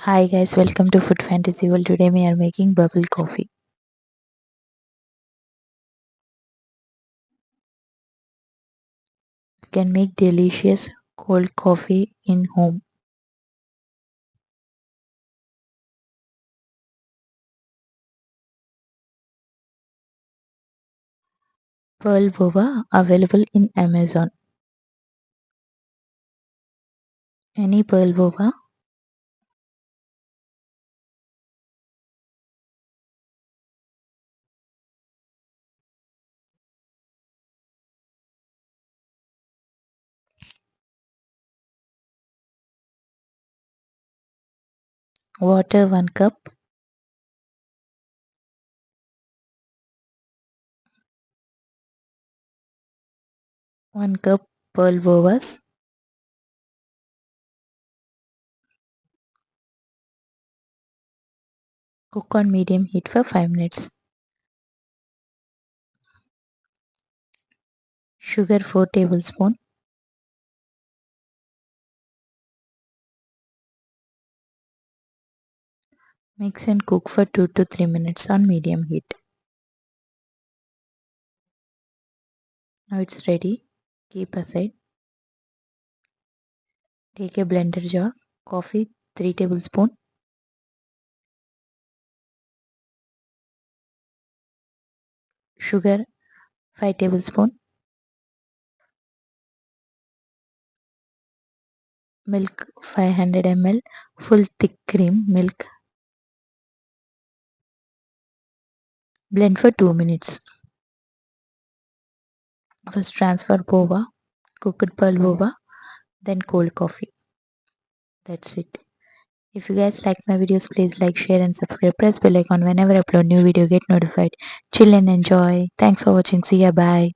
Hi guys, welcome to Food Fantasy World. Today we are making bubble coffee. You can make delicious cold coffee in home. Pearl boba available in Amazon. Any pearl boba, water 1 cup, 1 cup pearl bobas, cook on medium heat for 5 minutes. Sugar 4 tablespoons. Mix and cook for 2 to 3 minutes on medium heat. Now it's ready. Keep aside. Take a blender jar. Coffee 3 tablespoons. Sugar 5 tablespoons. Milk 500 ml. Full thick cream milk. Blend for 2 minutes. First transfer boba, cooked pearl boba, then cold coffee. That's it. If you guys like my videos, please like, share and subscribe. Press bell icon whenever I upload new video, get notified. Chill and enjoy. Thanks for watching. See ya. Bye.